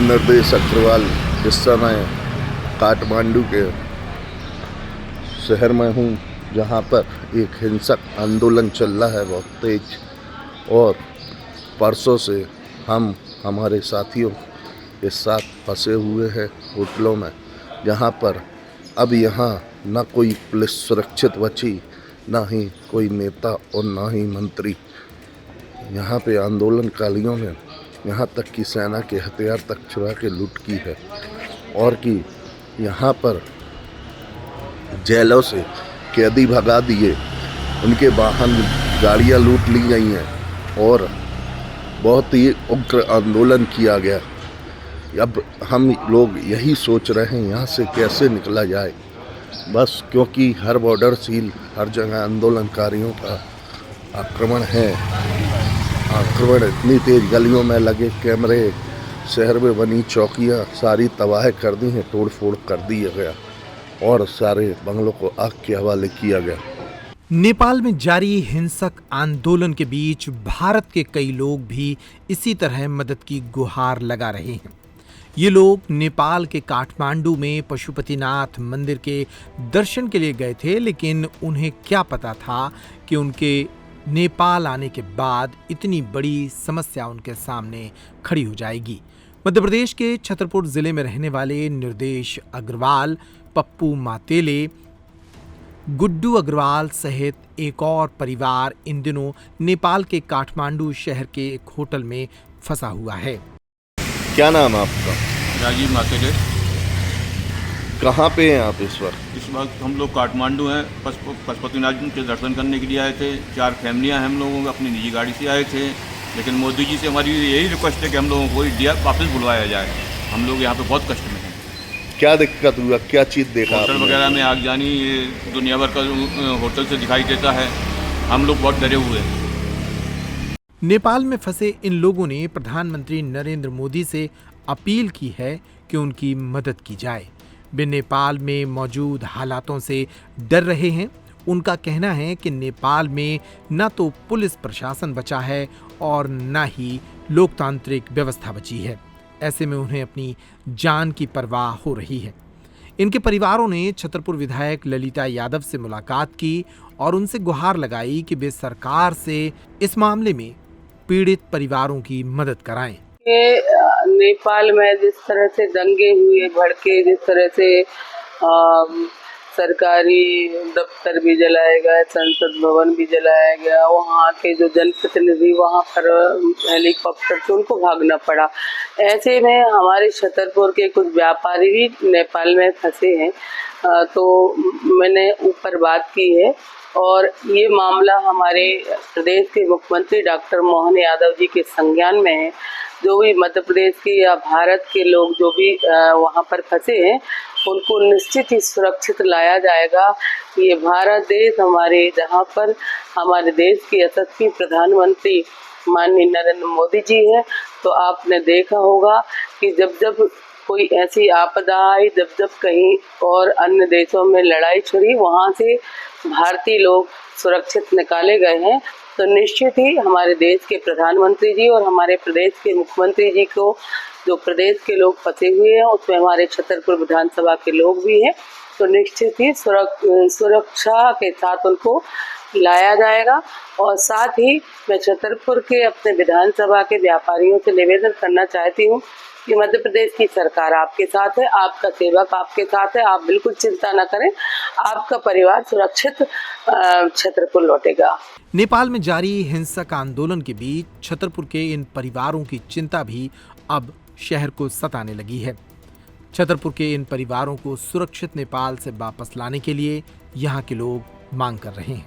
निर्देश अग्रवाल इस समय काठमांडू के शहर में हूँ, जहाँ पर एक हिंसक आंदोलन चल रहा है बहुत तेज। और परसों से हम हमारे साथियों के साथ फंसे हुए हैं होटलों में, जहाँ पर अब यहाँ न कोई पुलिस सुरक्षित बची, न ही कोई नेता और न ही मंत्री। यहाँ पे आंदोलनकारियों ने यहाँ तक कि सेना के हथियार तक चुरा के लूट की है, और कि यहाँ पर जेलों से कैदी भगा दिए, उनके वाहन गाड़ियाँ लूट ली गई हैं और बहुत ही उग्र आंदोलन किया गया। अब हम लोग यही सोच रहे हैं यहाँ से कैसे निकला जाए, बस क्योंकि हर बॉर्डर सील, हर जगह आंदोलनकारियों का आक्रमण है। आक्रमण इतनी तेज, गलियों में लगे कैमरे, शहर में बनी चौकियाँ सारी तबाह कर दी हैं, तोड़ फोड़ कर दिया गया और सारे बंगलों को आग के हवाले किया गया। नेपाल में जारी हिंसक आंदोलन के बीच भारत के कई लोग भी इसी तरह मदद की गुहार लगा रहे हैं। ये लोग नेपाल के काठमांडू में पशुपतिनाथ मंदिर के दर्शन के लिए गए थे, लेकिन उन्हें क्या पता था कि उनके नेपाल आने के बाद इतनी बड़ी समस्या उनके सामने खड़ी हो जाएगी। मध्य प्रदेश के छतरपुर जिले में रहने वाले निर्देश अग्रवाल, पप्पू मातेले, गुड्डू अग्रवाल सहित एक और परिवार इन दिनों नेपाल के काठमांडू शहर के एक होटल में फंसा हुआ है। क्या नाम है आपका? राजीव मातेले। कहाँ पे हैं आप इस वक्त? इस वक्त हम लोग काठमांडू हैं, पशुपतिनाथ के दर्शन करने के लिए आए थे। 4 फैमिलियां हैं हम लोगों, अपनी निजी गाड़ी से आए थे, लेकिन मोदी जी से हमारी यही रिक्वेस्ट है कि हम लोगों को इंडिया वापस बुलवाया जाए। हम लोग यहाँ पे बहुत कष्ट में हैं। क्या दिक्कत हुआ, क्या चीज़ देखा? होटल वगैरह में आगजनी दुनिया भर का होटल से दिखाई देता है। हम लोग बहुत डरे हुए हैं। नेपाल में फंसे इन लोगों ने प्रधानमंत्री नरेंद्र मोदी से अपील की है कि उनकी मदद की जाए। वे नेपाल में मौजूद हालातों से डर रहे हैं। उनका कहना है कि नेपाल में न तो पुलिस प्रशासन बचा है और न ही लोकतांत्रिक व्यवस्था बची है। ऐसे में उन्हें अपनी जान की परवाह हो रही है। इनके परिवारों ने छतरपुर विधायक ललिता यादव से मुलाकात की और उनसे गुहार लगाई कि वे सरकार से इस मामले में पीड़ित परिवारों की मदद कराएं। नेपाल में जिस तरह से दंगे हुए भड़के, जिस तरह से सरकारी दफ्तर भी जलाया गया, संसद भवन भी जलाया गया, वहाँ के जो जनप्रतिनिधि वहाँ पर हेलीकॉप्टर से उनको भागना पड़ा। ऐसे में हमारे छतरपुर के कुछ व्यापारी भी नेपाल में फंसे हैं। तो मैंने ऊपर बात की है और ये मामला हमारे प्रदेश के मुख्यमंत्री डॉक्टर मोहन यादव जी के संज्ञान में है। जो भी मध्य प्रदेश के या भारत के लोग जो भी वहाँ पर फंसे हैं, उनको निश्चित ही सुरक्षित लाया जाएगा। ये भारत देश हमारे, जहाँ पर हमारे देश के यशस्वी प्रधानमंत्री माननीय नरेंद्र मोदी जी हैं। तो आपने देखा होगा कि जब जब कोई ऐसी आपदा आई, जब जब कहीं और अन्य देशों में लड़ाई छिड़ी, वहाँ से भारतीय लोग सुरक्षित निकाले गए हैं। तो निश्चित ही हमारे देश के प्रधानमंत्री जी और हमारे प्रदेश के मुख्यमंत्री जी को जो प्रदेश के लोग फंसे हुए हैं, उसमें हमारे छतरपुर विधानसभा के लोग भी हैं, तो निश्चित ही सुरक्षा के साथ उनको लाया जाएगा। और साथ ही मैं छतरपुर के अपने विधानसभा के व्यापारियों से निवेदन करना चाहती हूँ कि मध्य प्रदेश की सरकार आपके साथ है, आपका सेवक आपके साथ है। आप बिल्कुल चिंता न करें, आपका परिवार सुरक्षित छतरपुर लौटेगा। नेपाल में जारी हिंसक आंदोलन के बीच छतरपुर के इन परिवारों की चिंता भी अब शहर को सताने लगी है। छतरपुर के इन परिवारों को सुरक्षित नेपाल से वापस लाने के लिए यहाँ के लोग मांग कर रहे हैं।